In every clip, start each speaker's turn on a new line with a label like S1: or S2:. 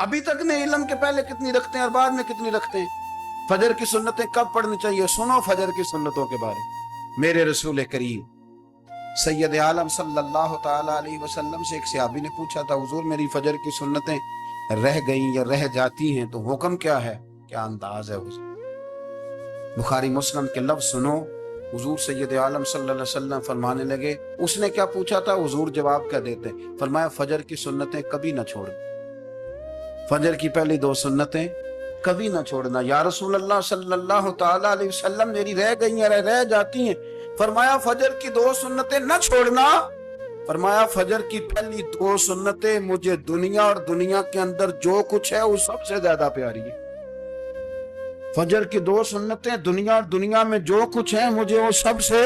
S1: ابھی تک نے علم کے پہلے کتنی رکھتے ہیں اور بعد میں کتنی رکھتے ہیں. فجر کی سنتیں کب پڑھنی چاہیے؟ سنو فجر کی سنتوں کے بارے. میرے رسول کریم سید عالم صلی اللہ تعالی علیہ وسلم سے ایک صحابی نے پوچھا تھا، حضور میری فجر کی سنتیں رہ گئیں یا رہ جاتی ہیں تو حکم کیا ہے؟ کیا انداز ہے حضور. بخاری مسلم کے لفظ سنو. حضور سید عالم صلی اللہ علیہ وسلم فرمانے لگے، اس نے کیا پوچھا تھا؟ حضور جواب کیا دیتے؟ فرمایا فجر کی سنتیں کبھی نہ چھوڑنا، فجر کی پہلی 2 سنتیں کبھی نہ چھوڑنا. یا رسول اللہ صلی اللہ تعالی علیہ وسلم میری رہ گئی ہیں، رہ جاتی ہیں. فرمایا فجر کی 2 سنتیں نہ چھوڑنا. فرمایا فجر کی پہلی 2 سنتیں مجھے دنیا اور دنیا کے اندر جو کچھ ہے وہ سب سے زیادہ پیاری ہے. فجر کی 2 سنتیں دنیا اور دنیا میں جو کچھ ہے مجھے وہ سب سے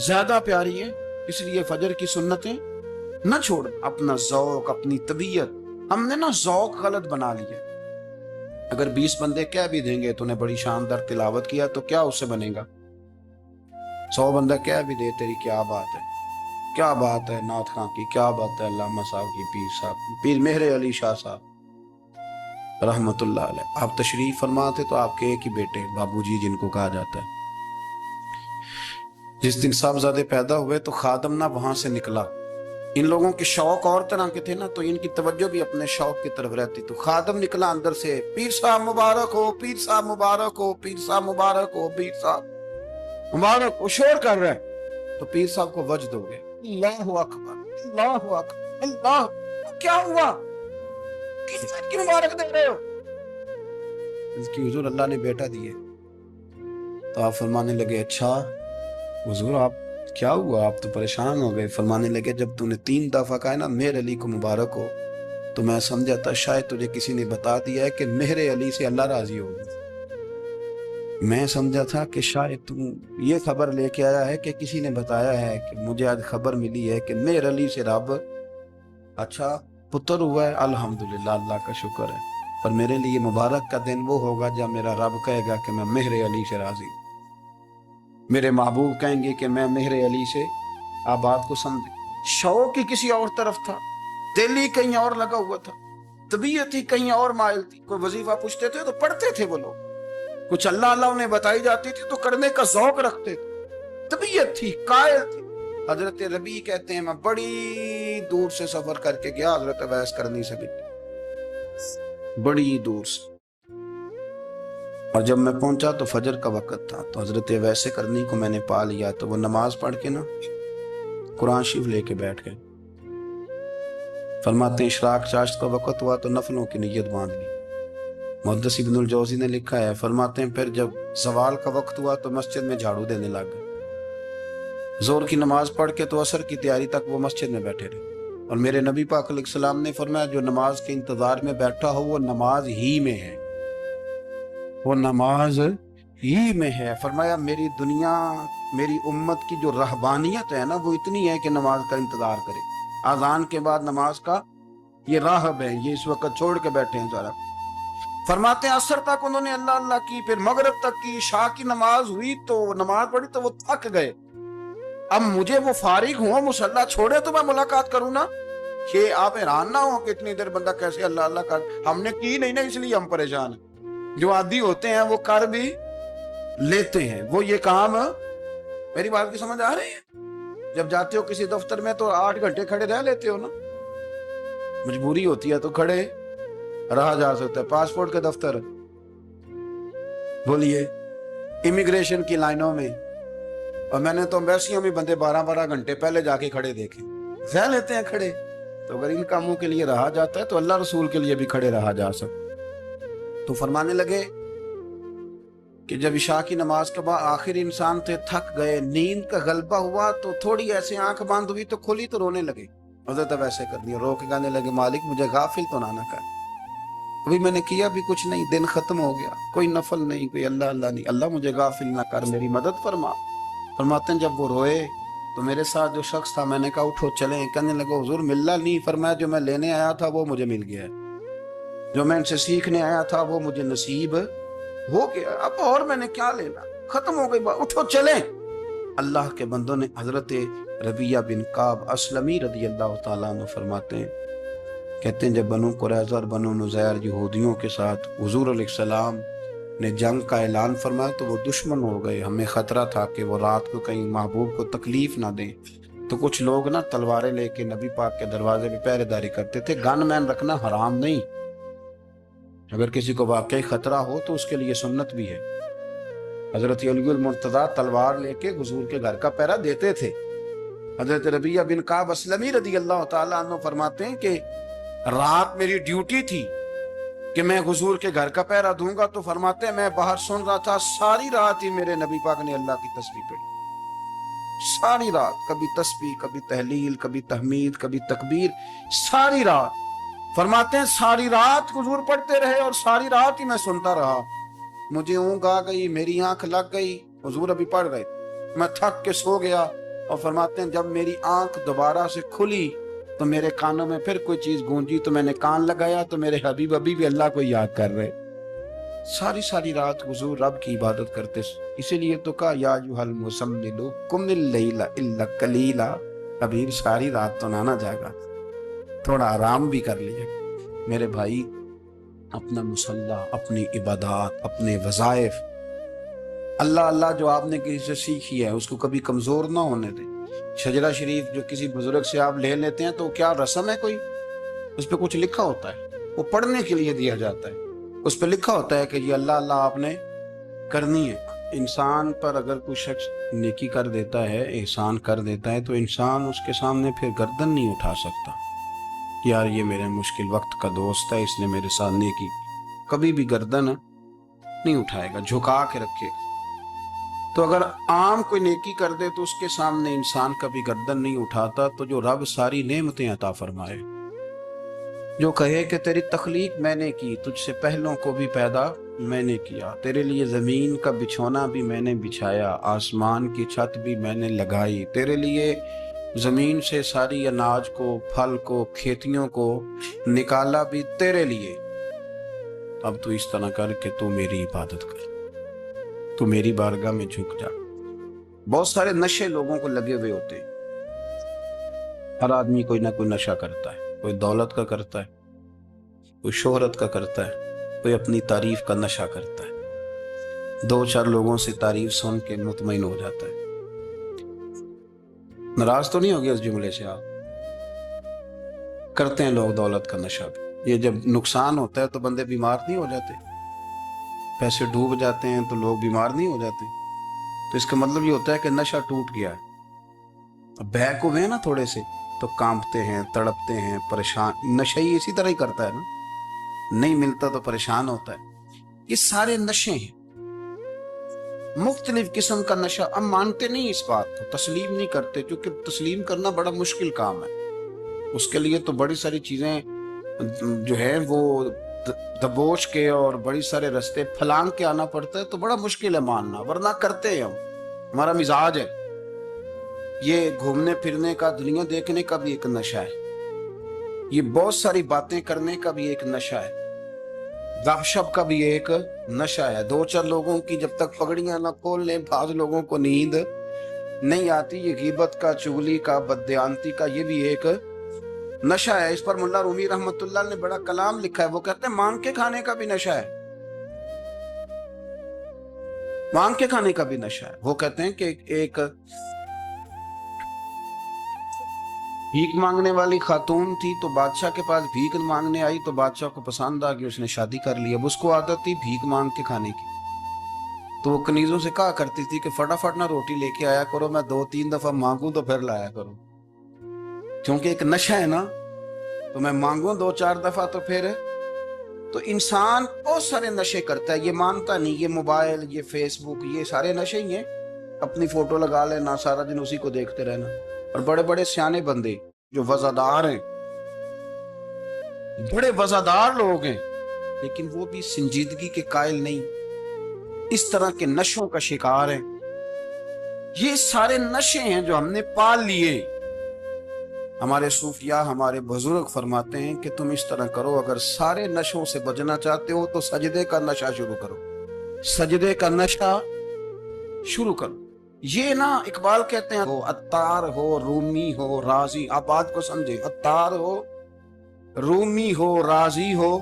S1: زیادہ پیاری ہے. اس لیے فجر کی سنتیں نہ چھوڑ. اپنا ذوق، اپنی طبیعت، ہم نے نا ذوق غلط بنا لیا. اگر 20 بندے کہہ بھی دیں گے تو نے بڑی شاندار تلاوت کیا تو کیا اس سے بنے گا؟ 100 بندہ کہہ بھی دے تیری کیا بات ہے، کیا بات ہے نعت خاں کی، کیا بات ہے علامہ صاحب کی، پیر صاحب، پیر مہر علی شاہ صاحب رحمت اللہ علیہ. آپ تشریف فرما تھے تو آپ کے ایک ہی بیٹے بابو جی جن کو کہا جاتا ہے، جس دن صاحبزادے پیدا ہوئے تو خادم نہ وہاں سے نکلا. ان لوگوں کے شوق اور طرح کے تھے نا تو ان کی توجہ بھی اپنے شوق کی طرف رہتی. تو خادم نکلا اندر سے، پیر صاحب مبارک ہو، پیر صاحب مبارک ہو، پیر صاحب مبارک ہو، پیر صاحب مبارک ہو. شور کر رہا ہے تو پیر صاحب کو وجد ہو گیا. اللہ اکبر، اللہ اکبر، اللہ. کیا ہوا؟ کس بات کی مبارک دے رہے ہو؟ اس کی حضور اللہ نے بیٹا دیے. تو آپ فرمانے لگے اچھا حضور آپ کیا ہوا؟ آپ تو پریشان ہو گئے. فرمانے لگے جب تو نے 3 دفعہ کہا نا مہر علی کو مبارک ہو تو میں سمجھا تھا شاید تجھے کسی نے بتا دیا ہے کہ مہر علی سے اللہ راضی ہوگا. میں سمجھا تھا کہ شاید تو یہ خبر لے کے آیا ہے کہ کسی نے بتایا ہے کہ مجھے آج خبر ملی ہے کہ مہر علی سے رب اچھا پتر ہوا ہے. الحمدللہ، اللہ کا شکر ہے. پر میرے لیے مبارک کا دن وہ ہوگا جب میرا رب کہے گا کہ میں مہر علی سے راضی ہوں. میرے محبوب کہیں گے کہ میں مہر علی سے. آپ بات کو سمجھیں. شوق ہی کسی اور طرف تھا، دل ہی کہیں اور لگا ہوا تھا، طبیعت ہی کہیں اور مائل تھی. کوئی وظیفہ پوچھتے تھے تو پڑھتے تھے وہ لوگ، کچھ اللہ اللہ انہیں بتائی جاتی تھی تو کرنے کا ذوق رکھتے تھے. طبیعت تھی، قائل تھی. حضرت ربیع کہتے ہیں میں بڑی دور سے سفر کر کے گیا حضرت اویس کرنی سے ملنے، بڑی دور سے. اور جب میں پہنچا تو فجر کا وقت تھا. تو حضرت اویس کرنی کو میں نے پا لیا تو وہ نماز پڑھ کے نا قرآن شریف لے کے بیٹھ گئے. فرماتے ہیں اشراق چاشت کا وقت ہوا تو نفلوں کی نیت باندھ لی. محدث ابن الجوزی نے لکھا ہے، فرماتے ہیں پھر جب زوال کا وقت ہوا تو مسجد میں جھاڑو دینے لگ گئے. زور کی نماز پڑھ کے تو عصر کی تیاری تک وہ مسجد میں بیٹھے رہے. اور میرے نبی پاک علیہ السلام نے فرمایا جو نماز کے انتظار میں بیٹھا ہو وہ نماز ہی میں ہے، وہ نماز ہی میں ہے. فرمایا میری دنیا، میری امت کی جو رہبانیت ہے نا وہ اتنی ہے کہ نماز کا انتظار کرے. اذان کے بعد نماز کا یہ راہب ہے، یہ اس وقت چھوڑ کے بیٹھے ہیں ذرا. فرماتے ہیں عصر تک انہوں نے اللہ اللہ کی، پھر مغرب تک کی، عشاء کی نماز ہوئی تو نماز پڑھی تو وہ تھک گئے. اب مجھے وہ فارغ ہوں مصلی چھوڑے تو میں ملاقات کروں نا. کہ آپ حیران نہ ہو کہ اتنی دیر بندہ کیسے اللہ اللہ کر. ہم نے کی نہیں نا اس لیے ہم پریشان ہیں. جو عادی ہوتے ہیں وہ کر بھی لیتے ہیں. وہ یہ کام، میری بات کی سمجھ آ رہی ہے؟ جب جاتے ہو کسی دفتر میں تو 8 گھنٹے کھڑے رہ لیتے ہو نا، مجبوری ہوتی ہے تو کھڑے رہا جا سکتا ہے. پاسپورٹ کے دفتر بولیے، امیگریشن کی لائنوں میں، اور میں نے تو ایمبیسیوں میں بندے 12 گھنٹے پہلے جا کے کھڑے دیکھے، رہ لیتے ہیں کھڑے. تو اگر ان کاموں کے لیے رہا جاتا ہے تو اللہ رسول کے لیے بھی کھڑے رہا جا سکتا. تو فرمانے لگے کہ جب عشاء کی نماز کے بعد آخر انسان تھے، تھک گئے، نیند کا غلبہ ہوا تو تھوڑی ایسے آنکھ بند ہوئی تو کھلی تو رونے لگے. حضرت ویسے کر دیا، رو کے گانے لگے مالک مجھے غافل تو نہ کر، ابھی میں نے کیا بھی کچھ نہیں، دن ختم ہو گیا، کوئی نفل نہیں، کوئی اللہ اللہ نہیں، اللہ مجھے غافل نہ کر، میری مدد فرما. فرماتے ہیں جب وہ روئے تو میرے ساتھ جو شخص تھا میں نے کہا اٹھو چلیں. کہنے لگا حضور ملنا نہیں. فرمایا جو میں لینے آیا تھا وہ مجھے مل گیا ہے، جو میں ان سے سیکھنے آیا تھا وہ مجھے نصیب ہو گیا، اب اور میں نے کیا لینا، ختم ہو گئی بات، اٹھو چلیں. اللہ کے بندوں نے حضرت ربیعہ بن کعب اسلمی رضی اللہ تعالیٰ عنہ فرماتے ہیں کہتے ہیں جب بنو قریظہ اور بنو نذیر یہودیوں کے ساتھ حضور علیہ السلام نے جنگ کا اعلان فرمایا تو وہ دشمن ہو گئے، ہمیں خطرہ تھا کہ وہ رات کو کہیں محبوب کو تکلیف نہ دیں، تو کچھ لوگ نا تلواریں لے کے نبی پاک کے دروازے پہ پہرے داری کرتے تھے۔ گن مین رکھنا حرام نہیں، اگر کسی کو واقعی خطرہ ہو تو اس کے لیے سنت بھی ہے۔ حضرت علی المرتضیٰ تلوار لے کے حضور کے گھر کا پہرا دیتے تھے۔ حضرت ربیعہ بن کعب اسلمی رضی اللہ تعالیٰ عنہ فرماتے ہیں کہ رات میری ڈیوٹی تھی کہ میں حضور کے گھر کا پہرا دوں گا، تو فرماتے ہیں میں باہر سن رہا تھا، ساری رات ہی میرے نبی پاک نے اللہ کی تسبیح پڑھی، ساری رات، کبھی تسبیح، کبھی تحلیل، کبھی تحمید، کبھی تکبیر، ساری رات۔ فرماتے ہیں ساری رات حضور پڑھتے رہے اور ساری رات ہی میں سنتا رہا، مجھے اونگ آ گئی، میری آنکھ لگ گئی، حضور ابھی پڑھ رہے، میں تھک کے سو گیا، اور فرماتے ہیں جب میری آنکھ دوبارہ سے کھلی تو میرے کانوں میں پھر کوئی چیز گونجی، تو میں نے کان لگایا تو میرے حبیب ابھی بھی اللہ کو یاد کر رہے۔ ساری رات حضور رب کی عبادت کرتے، اسی لیے تو کہا یا ایھا المزمل قم اللیل الا قلیلا، حبیب ساری رات تو نہ جاگا، تھوڑا آرام بھی کر لیا۔ میرے بھائی، اپنا مصلی، اپنی عبادات، اپنے وظائف، اللہ اللہ جو آپ نے کسی سے سیکھی ہے اس کو کبھی کمزور نہ ہونے دیں۔ شجرہ شریف جو کسی بزرگ سے آپ لے لیتے ہیں تو کیا رسم ہے کوئی؟ اس پہ کچھ لکھا ہوتا ہے، وہ پڑھنے کے لیے دیا جاتا ہے، اس پہ لکھا ہوتا ہے کہ یہ اللہ اللہ آپ نے کرنی ہے۔ انسان پر اگر کوئی شخص نیکی کر دیتا ہے، احسان کر دیتا ہے، تو انسان اس کے سامنے پھر گردن نہیں اٹھا سکتا، یار یہ میرے مشکل وقت کا دوست ہے، اس نے میرے ساتھ نیکی، کبھی بھی گردن نہیں اٹھائے گا، جھکا کے رکھے گا۔ تو اگر عام کوئی نیکی کر دے تو اس کے سامنے انسان کبھی گردن نہیں اٹھاتا، تو جو رب ساری نعمتیں عطا فرمائے، جو کہے کہ تیری تخلیق میں نے کی، تجھ سے پہلوں کو بھی پیدا میں نے کیا، تیرے لیے زمین کا بچھونا بھی میں نے بچھایا، آسمان کی چھت بھی میں نے لگائی، تیرے لیے زمین سے ساری اناج کو، پھل کو، کھیتیوں کو نکالا بھی تیرے لیے، اب تو اس طرح کر کہ تو میری عبادت کر، تو میری بارگاہ میں جھک جا۔ بہت سارے نشے لوگوں کو لگے ہوئے ہوتے ہیں، ہر آدمی کوئی نہ کوئی نشہ کرتا ہے، کوئی دولت کا کرتا ہے، کوئی شہرت کا کرتا ہے، کوئی اپنی تعریف کا نشہ کرتا ہے، دو چار لوگوں سے تعریف سن کے مطمئن ہو جاتا ہے۔ ناراض تو نہیں ہو گیا اس جملے سے آپ؟ کرتے ہیں لوگ دولت کا نشہ بھی، یہ جب نقصان ہوتا ہے تو بندے بیمار نہیں ہو جاتے؟ پیسے ڈوب جاتے ہیں تو لوگ بیمار نہیں ہو جاتے؟ تو اس کا مطلب یہ ہوتا ہے کہ نشہ ٹوٹ گیا ہے۔ اب بہک ہوئے ہیں نا تھوڑے سے تو کانپتے ہیں، تڑپتے ہیں، پریشان۔ نشہ ہی اسی طرح ہی کرتا ہے نا، نہیں ملتا تو پریشان ہوتا ہے۔ یہ سارے نشے ہیں، مختلف قسم کا نشہ۔ ہم مانتے نہیں اس بات کو، تسلیم نہیں کرتے، کیونکہ تسلیم کرنا بڑا مشکل کام ہے، اس کے لیے تو بڑی ساری چیزیں جو ہیں وہ دبوچ کے اور بڑی سارے رستے پھلانگ کے آنا پڑتا ہے، تو بڑا مشکل ہے ماننا، ورنہ کرتے ہیں ہم، ہمارا مزاج ہے۔ یہ گھومنے پھرنے کا، دنیا دیکھنے کا بھی ایک نشہ ہے، یہ بہت ساری باتیں کرنے کا بھی ایک نشہ ہے، گپ شپ کا بھی ایک نشہ ہے۔ دو چار لوگوں کی جب تک پگڑیاں نہ کھول لیں، بعض لوگوں کو نیند نہیں آتی، یہ غیبت کا، چغلی کا، بددیانتی کا، یہ بھی ایک نشہ ہے۔ اس پر ملا رومی رحمت اللہ نے بڑا کلام لکھا ہے، وہ کہتے ہیں مانگ کے کھانے کا بھی نشہ ہے، مانگ کے کھانے کا بھی نشہ ہے۔ وہ کہتے ہیں کہ ایک بھیک مانگنے والی خاتون تھی، تو بادشاہ کے پاس بھیک مانگنے آئی، تو بادشاہ کو پسند آ گئی، اس نے شادی کر لی۔ اب اس کو عادت تھی بھیک مانگ کے کھانے کی، تو وہ کنیزوں سے کہا کرتی تھی کہ فٹافٹ نہ روٹی لے کے آیا کرو، میں 2-3 دفعہ مانگوں تو پھر لایا کرو، کیونکہ ایک نشہ ہے نا، تو میں مانگوں 2-4 دفعہ تو پھر۔ تو انسان بہت سارے نشے کرتا ہے، یہ مانتا نہیں، یہ موبائل، یہ فیس بک، یہ سارے نشے ہی ہیں۔ اپنی فوٹو لگا لینا، سارا دن اسی کو دیکھتے رہنا، اور بڑے بڑے سیانے بندے جو وزادار ہیں، بڑے وزادار لوگ ہیں، لیکن وہ بھی سنجیدگی کے قائل نہیں، اس طرح کے نشوں کا شکار ہیں۔ یہ سارے نشے ہیں جو ہم نے پال لیے۔ ہمارے صوفیاء، ہمارے بزرگ فرماتے ہیں کہ تم اس طرح کرو، اگر سارے نشوں سے بچنا چاہتے ہو تو سجدے کا نشہ شروع کرو، سجدے کا نشہ شروع کرو۔ یہ نا اقبال کہتے ہیں، عطار ہو، رومی ہو، رازی، آپ بات کو سمجھیں، عطار ہو، رومی ہو راضی ہو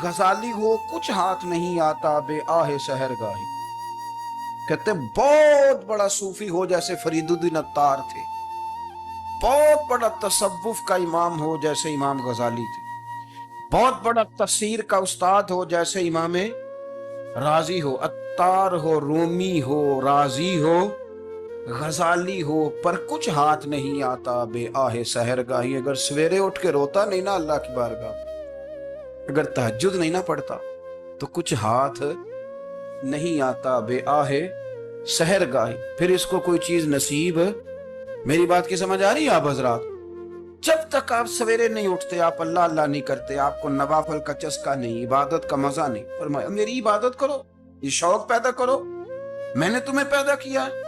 S1: غزالی ہو کچھ ہاتھ نہیں آتا بے آہ سحر گاہی. کہتے بہت بڑا صوفی ہو جیسے فرید الدین عطار تھے، بہت بڑا تصوف کا امام ہو جیسے امام غزالی تھے، بہت بڑا تفسیر کا استاد ہو جیسے امام رازی ہو، عطار ہو، رومی ہو، رازی ہو، غزالی ہو، پر کچھ ہاتھ نہیں آتا بے آہ سحر گاہی. اگر سویرے اٹھ کے روتا نہیں نا اللہ کی بارگاہ، اگر تہجد نہیں نہ پڑھتا تو کچھ ہاتھ نہیں آتا بے آہ سحر گاہی. پھر اس کو کوئی چیز نصیب. میری بات کی سمجھ آ رہی ہے آپ حضرات؟ جب تک آپ سویرے نہیں اٹھتے، آپ اللہ اللہ نہیں کرتے، آپ کو نوافل کا چسکا نہیں، عبادت کا مزہ نہیں، فرمایا میری عبادت کرو، یہ شوق پیدا کرو، میں نے تمہیں پیدا کیا ہے.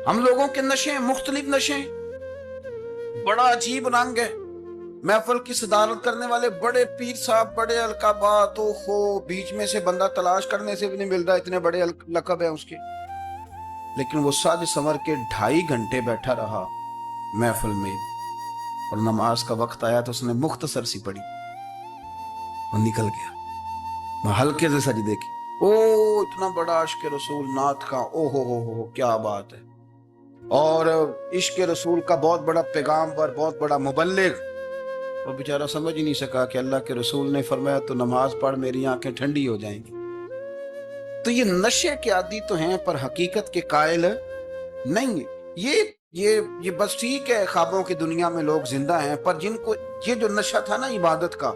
S1: ہم لوگوں کے نشے مختلف نشے، بڑا عجیب رنگ ہے. محفل کی صدارت کرنے والے بڑے پیر صاحب، بڑے القابات، ہو بیچ میں سے بندہ تلاش کرنے سے بھی نہیں مل رہا، اتنے بڑے لقب ہیں اس کے. لیکن وہ سج سنور کے 2.5 گھنٹے بیٹھا رہا محفل میں، اور نماز کا وقت آیا تو اس نے مختصر سی پڑھی اور نکل گیا ہلکے سے سجدے کی. او اتنا بڑا عشق رسول نعت کا، او ہو کیا بات ہے. اور عشق رسول کا بہت بڑا پیغامبر، بہت بڑا مبلغ، وہ بیچارہ سمجھ ہی نہیں سکا کہ اللہ کے رسول نے فرمایا تو نماز پڑھ میری آنکھیں ٹھنڈی ہو جائیں گی. تو یہ نشے کے عادی تو ہیں پر حقیقت کے قائل نہیں ہیں. یہ بس ٹھیک ہے خوابوں کی دنیا میں لوگ زندہ ہیں، پر جن کو یہ جو نشہ تھا نا عبادت کا،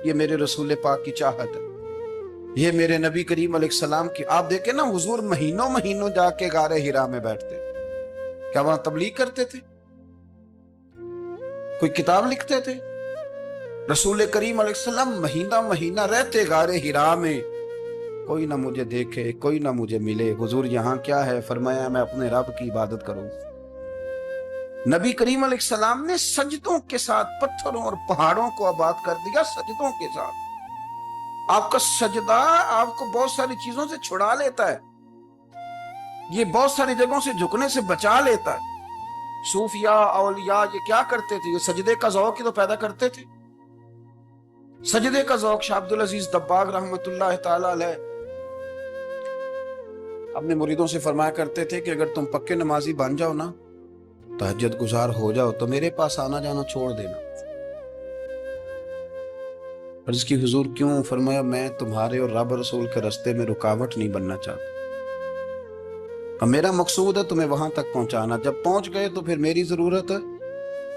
S1: یہ میرے رسول پاک کی چاہت ہے، یہ میرے نبی کریم علیہ السلام کی. آپ دیکھیں نا حضور مہینوں جا کے غار حرا میں بیٹھتے، کیا وہاں تبلیغ کرتے تھے؟ کوئی کتاب لکھتے تھے؟ رسول کریم علیہ السلام مہینہ رہتے غار حرا میں. کوئی نہ مجھے دیکھے، کوئی نہ مجھے ملے، حضور یہاں کیا ہے؟ فرمایا میں اپنے رب کی عبادت کروں. نبی کریم علیہ السلام نے سجدوں کے ساتھ پتھروں اور پہاڑوں کو آباد کر دیا، سجدوں کے ساتھ. آپ کا سجدہ آپ کو بہت ساری چیزوں سے چھڑا لیتا ہے، یہ بہت ساری جگہوں سے جھکنے سے بچا لیتا ہے. صوفیاء اولیاء یہ کیا کرتے تھے؟ یہ سجدے کا ذوق ہی تو پیدا کرتے تھے. سجدے کا ذوق. شاہ عبد العزیز دباغ رحمت اللہ تعالی علیہ اپنے مریدوں سے فرمایا کرتے تھے کہ اگر تم پکے نمازی بن جاؤ نا، تہجد گزار ہو جاؤ، تو میرے پاس آنا جانا چھوڑ دینا. عرض کی حضور کیوں؟ فرمایا میں تمہارے اور رب رسول کے رستے میں رکاوٹ نہیں بننا چاہتا، اور میرا مقصود ہے تمہیں وہاں تک پہنچانا. جب پہنچ گئے تو پھر میری ضرورت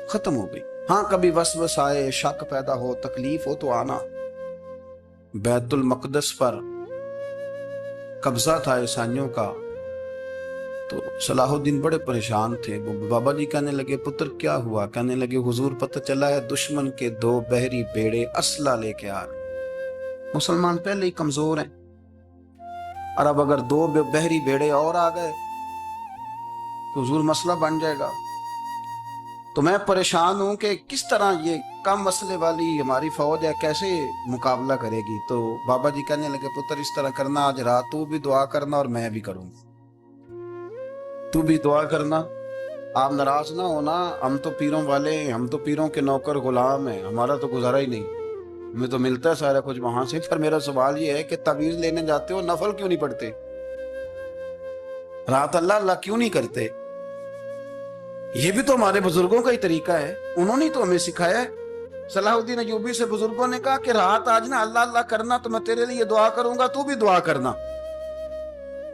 S1: ختم ہو گئی. ہاں کبھی وسوس آئے، شک پیدا ہو، تکلیف ہو تو آنا. بیت المقدس پر قبضہ تھا عیسائیوں کا، تو صلاح الدین بڑے پریشان تھے. بابا جی کہنے لگے پتر کیا ہوا؟ کہنے لگے حضور پتہ چلا ہے دشمن کے 2 بحری بیڑے اسلحہ لے کے آ رہے. مسلمان پہلے ہی کمزور ہیں، اور اب اگر 2 بحری بیڑے اور آ گئے تو حضور مسئلہ بن جائے گا. تو میں پریشان ہوں کہ کس طرح یہ کم مسئلے والی ہماری فوج ہے کیسے مقابلہ کرے گی. تو بابا جی کہنے لگے پتر اس طرح کرنا، آج رات تو بھی دعا کرنا اور میں بھی کروں، تو بھی دعا کرنا. آپ ناراض نہ ہونا، ہم تو پیروں والے ہیں، ہم تو پیروں کے نوکر غلام ہیں، ہمارا تو گزارا ہی نہیں، ہمیں تو ملتا ہے سارا کچھ وہاں سے. پر میرا سوال یہ ہے کہ تعویذ لینے جاتے ہو نفل کیوں نہیں پڑھتے؟ رات اللہ اللہ کیوں نہیں کرتے؟ یہ بھی تو ہمارے بزرگوں کا ہی طریقہ ہے، انہوں نے تو ہمیں سکھایا ہے. صلاح الدین ایوبی سے بزرگوں نے کہا کہ رات آج نا اللہ اللہ کرنا، تو میں تیرے لیے دعا کروں گا، تو بھی دعا کرنا.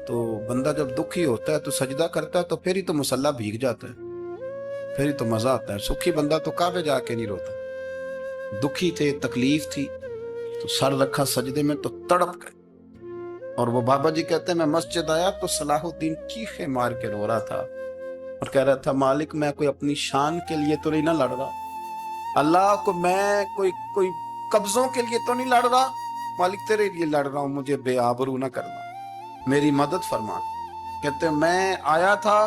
S1: تو بندہ جب دکھی ہوتا ہے تو سجدہ کرتا ہے، تو پھر ہی تو مصلی بھیگ جاتا ہے، پھر ہی تو مزہ آتا ہے. سکھی بندہ تو کعبے جا کے نہیں روتا. دکھی تھے، تکلیف تھی، تو سر رکھا سجدے میں تو تڑپ گئے. اور وہ بابا جی کہتے ہیں میں مسجد آیا تو صلاح الدین چیخے مار کے رو رہا تھا اور کہہ رہا تھا مالک میں کوئی اپنی شان کے لیے تو نہیں نہ لڑ رہا، اللہ کو میں کوئی قبضوں کے لیے تو نہیں لڑ رہا، مالک تیرے لیے لڑ رہا ہوں، مجھے بے آبرو نہ کرنا، میری مدد فرما. کہتے ہیں میں آیا تھا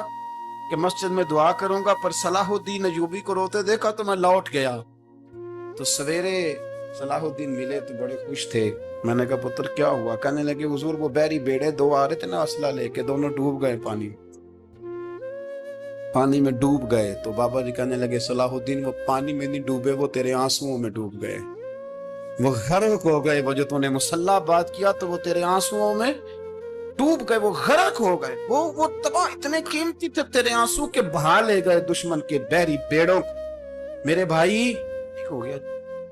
S1: کہ مسجد میں دعا کروں گا، پر صلاح الدین ایوبی کو روتے دیکھا تو میں لوٹ گیا. تو سویرے صلاح الدین ملے تو بڑے خوش تھے. میں نے کہا پتر کیا ہوا؟ کہنے لگے حضور وہ بحری بیڑے 2 آ رہے تھے نا اسلحہ لے کے، دونوں ڈوب گئے پانی. پانی میں ڈوب گئے تو بابا جی کہنے لگے صلاح الدین وہ پانی میں نہیں ڈوبے، وہ تیرے آنسوؤں میں ڈوب گئے، وہ غرق ہو گئے، وہ جو تو نے مسلح بات کیا تو وہ تیرے آنسوؤں میں ڈوب گئے، وہ غرق ہو گئے، وہ تباہ اتنے قیمتی تھے، تیرے آنسو کے بہا لے گئے دشمن کے بحری بیڑوں کو۔ میرے بھائی ٹھیک ہو گیا،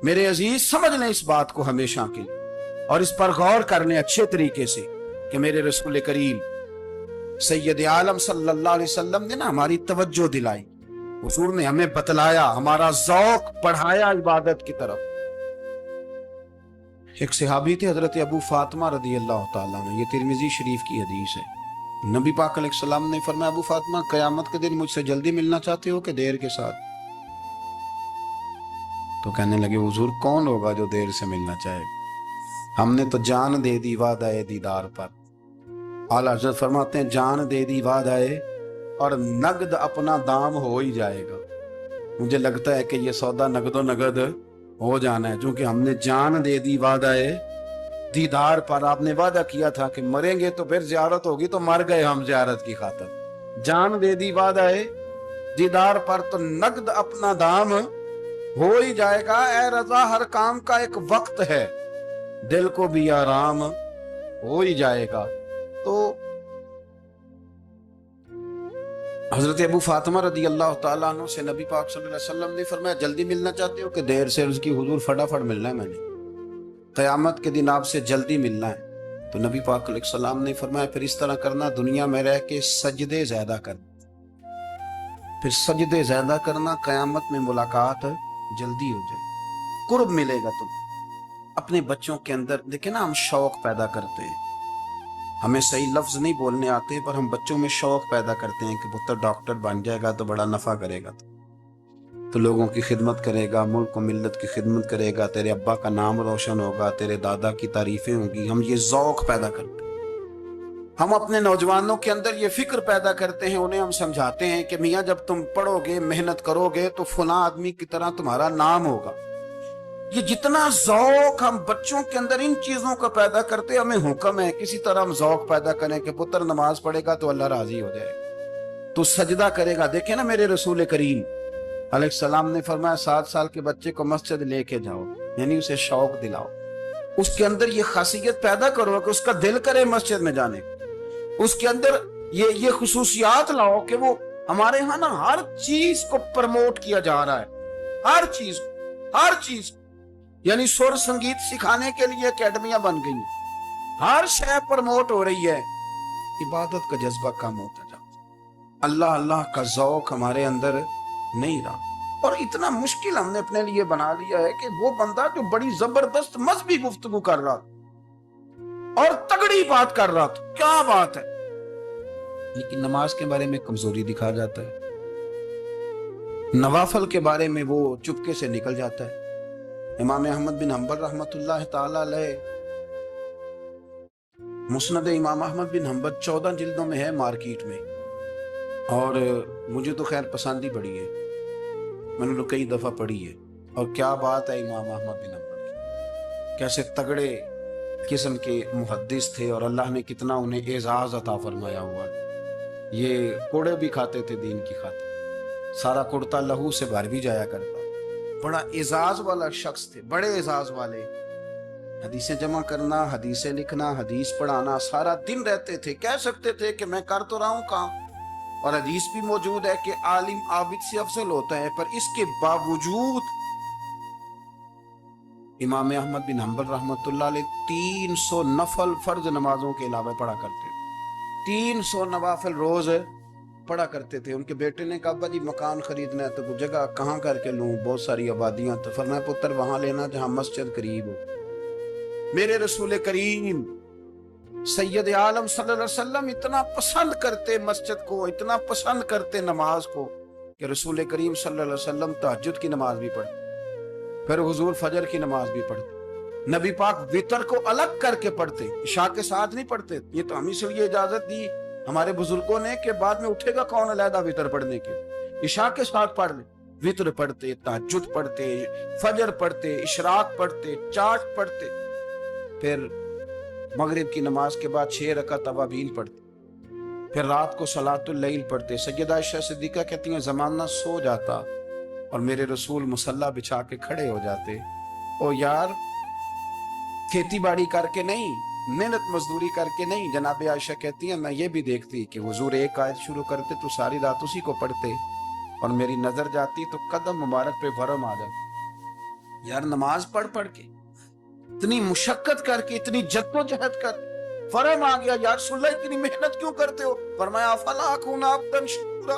S1: میرے عزیز سمجھ لیں اس بات کو ہمیشہ کے لیے، اور اس پر غور کر لیں اچھے طریقے سے کہ میرے رسول کریم سید عالم صلی اللہ علیہ وسلم نے نا ہماری توجہ دلائی، حضور نے ہمیں بتلایا، ہمارا ذوق بڑھایا عبادت کی طرف۔ ایک صحابی تھے حضرت ابو فاطمہ رضی اللہ تعالیٰ عنہ، یہ ترمذی شریف کی حدیث ہے۔ نبی پاک علیہ السلام نے فرمایا ابو فاطمہ قیامت کے دن مجھ سے جلدی ملنا چاہتے ہو کہ دیر کے ساتھ؟ تو کہنے لگے حضور کون ہوگا جو دیر سے ملنا چاہے، ہم نے تو جان دے دی وعدہ دیدار پر۔ اعلیٰ حضرت فرماتے ہیں جان دے دی وعدہ اور نقد اپنا دام ہو ہی جائے گا۔ مجھے لگتا ہے کہ یہ سودا نقد و نقد ہو جانا ہے، چونکہ ہم نے جان دے دی وعدہ دیدار پر۔ آپ نے وعدہ کیا تھا کہ مریں گے تو پھر زیارت ہوگی، تو مر گئے ہم زیارت کی خاطر۔ جان دے دی وعدہ دیدار پر تو نقد اپنا دام ہو ہی جائے گا۔ اے رضا ہر کام کا ایک وقت ہے، دل کو بھی آرام ہو ہی جائے گا۔ تو حضرت ابو فاطمہ رضی اللہ تعالیٰ عنہ سے نبی پاک صلی اللہ علیہ وسلم نے فرمایا جلدی ملنا چاہتے ہو کہ دیر سے؟ اس کی حضور فٹافٹ ملنا ہے، میں نے قیامت کے دن آپ سے جلدی ملنا ہے۔ تو نبی پاک علیہ السلام نے فرمایا پھر اس طرح کرنا، دنیا میں رہ کے سجدے زیادہ کرنا، پھر سجدے زیادہ کرنا، قیامت میں ملاقات جلدی ہو جائے، قرب ملے گا تم۔ اپنے بچوں کے اندر دیکھیں نا، ہم شوق پیدا کرتے ہیں، ہمیں صحیح لفظ نہیں بولنے آتے پر ہم بچوں میں شوق پیدا کرتے ہیں کہ پتر ڈاکٹر بن جائے گا تو بڑا نفع کرے گا، تو لوگوں کی خدمت کرے گا، ملک و ملت کی خدمت کرے گا، تیرے ابا کا نام روشن ہوگا، تیرے دادا کی تعریفیں ہوں گی۔ ہم یہ ذوق پیدا کرتے ہیں، ہم اپنے نوجوانوں کے اندر یہ فکر پیدا کرتے ہیں، انہیں ہم سمجھاتے ہیں کہ میاں جب تم پڑھو گے محنت کرو گے تو فلاں آدمی کی طرح تمہارا نام ہوگا۔ یہ جتنا ذوق ہم بچوں کے اندر ان چیزوں کا پیدا کرتے، ہمیں حکم ہے کسی طرح ہم ذوق پیدا کریں کہ پتر نماز پڑھے گا تو اللہ راضی ہو جائے گا، تو سجدہ کرے گا۔ دیکھیں نا میرے رسول کریم علیہ السلام نے فرمایا 7 سال کے بچے کو مسجد لے کے جاؤ، یعنی اسے شوق دلاؤ، اس کے اندر یہ خاصیت پیدا کرو کہ اس کا دل کرے مسجد میں جانے، اس کے اندر یہ خصوصیات لاؤ کہ وہ ہمارے ہاں نا ہر چیز کو پرموٹ کیا جا رہا ہے، ہر چیز یعنی سر سنگیت سکھانے کے لیے اکیڈمیاں بن گئی، ہر شے پرموٹ ہو رہی ہے، عبادت کا جذبہ کم ہوتا جاتا، اللہ کا ذوق ہمارے اندر نہیں رہا۔ اور اتنا مشکل ہم نے اپنے لیے بنا لیا ہے کہ وہ بندہ جو بڑی زبردست مذہبی گفتگو کر رہا تھا اور تگڑی بات کر رہا تھا، کیا بات ہے، لیکن نماز کے بارے میں کمزوری دکھا جاتا ہے، نوافل کے بارے میں وہ چپکے سے نکل جاتا ہے۔ امام احمد بن حنبل رحمۃ اللہ تعالی علیہ، مسند امام احمد بن حنبل 14 جلدوں میں ہے مارکیٹ میں، اور مجھے تو خیر پسند ہی پڑی ہے، میں نے تو کئی دفعہ پڑھی ہے۔ اور کیا بات ہے امام احمد بن حنبل کی، کیسے تگڑے قسم کے محدث تھے اور اللہ نے کتنا انہیں اعزاز عطا فرمایا ہوا۔ یہ کوڑے بھی کھاتے تھے دین کی خاطر، سارا کرتا لہو سے بھر بھی جایا کرتا، بڑا اعزاز والا شخص تھے، بڑے اعزاز والے، حدیثیں جمع کرنا، حدیثیں لکھنا، حدیث پڑھانا، سارا دن رہتے تھے۔ کہہ سکتے تھے کہ میں کر تو رہا ہوں کام، اور حدیث بھی موجود ہے کہ عالم عابد سے افضل ہوتا ہے، پر اس کے باوجود امام احمد بن حنبل رحمۃ اللہ علیہ 300 نفل فرض نمازوں کے علاوہ پڑھا کرتے تھے، 300 نوافل روز پڑھا کرتے تھے۔ ان کے بیٹے نے کہا ابا جی مکان خریدنا ہے تو وہ جگہ کہاں کر کے لوں، بہت ساری آبادیاں، تو فرمایا پتر وہاں لینا جہاں مسجد قریب ہو۔ میرے رسول کریم سید عالم صلی اللہ علیہ وسلم اتنا پسند کرتے مسجد کو، اتنا پسند کرتے نماز کو، کہ رسول کریم صلی اللہ علیہ وسلم تہجد کی نماز بھی پڑھتے، پھر حضور فجر کی نماز بھی پڑھتے، نبی پاک وتر کو الگ کر کے پڑھتے، عشاء کے ساتھ نہیں پڑھتے۔ یہ تو ہم اس لیے اجازت دی ہمارے بزرگوں نے کہ بعد میں اٹھے گا کون علیحدہ وتر پڑھنے کے، عشاء کے ساتھ پڑھ لیں۔ وتر پڑھتے، تہجد پڑھتے، فجر پڑھتے، اشراق پڑھتے، چاش پڑھتے، پھر مغرب کی نماز کے بعد 6 رکعت اوابین پڑھتے، پھر رات کو صلاۃ اللیل پڑھتے. سیدہ عائشہ صدیقہ کہتی ہیں زمانہ سو جاتا اور میرے رسول مصلی بچھا کے کھڑے ہو جاتے. او یار کھیتی باڑی کر کے نہیں، محنت مزدوری کر کے نہیں. جناب عائشہ کہتی ہیں میں یہ بھی دیکھتی کہ حضور ایک آیت شروع کرتے تو ساری رات اسی کو پڑھتے، اور میری نظر جاتی تو قدم مبارک پہ ورم آ جاتا. یار نماز پڑھ پڑھ کے اتنی مشقت کر کے اتنی جد و جہد کر فرم آ گیا، یا رسول اللہ اتنی محنت کیوں کرتے ہو؟ فرمایا افلا اکون عبدا شکورا،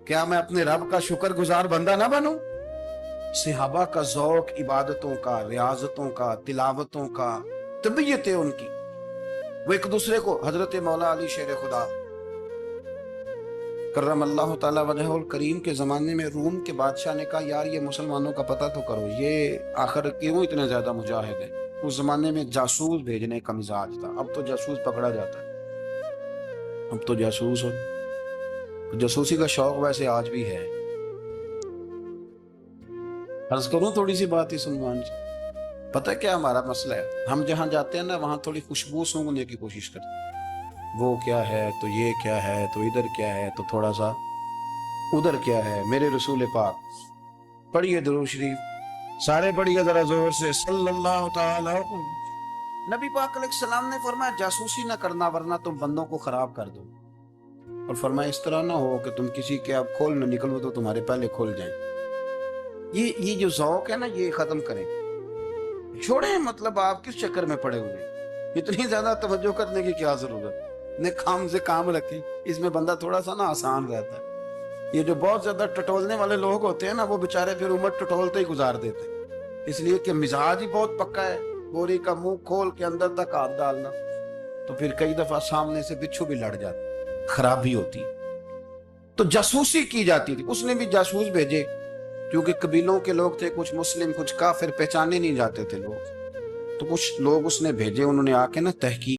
S1: کیا میں اپنے رب کا شکر گزار بندہ نہ بنوں؟ صحابہ کا ذوق عبادتوں کا، ریاضتوں کا، تلاوتوں کا، طبیعت ہے ان کی. وہ ایک دوسرے کو، حضرت مولا علی شیر خدا کرم اللہ تعالیٰ وجہ الکریم کے زمانے میں روم کے بادشاہ نے کہا یار یہ مسلمانوں کا پتہ تو کرو، یہ آخر کیوں اتنے زیادہ مجاہد ہیں. اس زمانے میں جاسوس بھیجنے کا مزاج تھا. اب تو جاسوس پکڑا جاتا ہے، اب تو جاسوس ہو. جاسوسی کا شوق ویسے آج بھی ہے. عرض کروں تھوڑی سی بات ہی سلمان جی، پتہ کیا ہمارا مسئلہ ہے؟ ہم جہاں جاتے ہیں نا وہاں تھوڑی خوشبو سونگنے کی کوشش کرتے ہیں. وہ کیا ہے تو یہ کیا ہے تو ادھر کیا ہے تو تھوڑا سا ادھر کیا ہے. میرے رسول پاک پڑھیے درود شریف، سارے پڑھیے ذرا زور سے، صلی اللہ تعالی. نبی پاک علیہ السلام نے فرمایا جاسوسی نہ کرنا ورنہ تم بندوں کو خراب کر دو. اور فرمایا اس طرح نہ ہو کہ تم کسی کے اب کھول نہ نکلو تو تمہارے پہلے کھول جائیں. یہ جو ذوق ہے نا یہ ختم کریں، چھوڑیں. مطلب آپ کس چکر میں پڑے ہوئے، اتنی زیادہ توجہ کرنے کی کیا ضرورت؟ نے کام سے کام رکھی، اس میں بندہ تھوڑا سا نا آسان رہتا ہے. یہ جو بہت زیادہ ٹٹولنے والے لوگ ہوتے ہیں نا وہ بےچارے پھر عمر ٹٹولتے ہی گزار دیتے، اس لیے کہ مزاج ہی بہت پکا ہے. گوری کا منہ کھول کے اندر تک ہاتھ ڈالنا، تو پھر کئی دفعہ سامنے سے بچھو بھی لڑ جاتا، خرابی ہوتی. تو جاسوسی کی جاتی تھی. اس نے بھی جاسوس بھیجے کیونکہ قبیلوں کے لوگ تھے، کچھ مسلم کچھ کافر، پہچانے نہیں جاتے تھے لوگ. تو کچھ لوگ اس نے بھیجے، انہوں نے آ کے نا تحقیق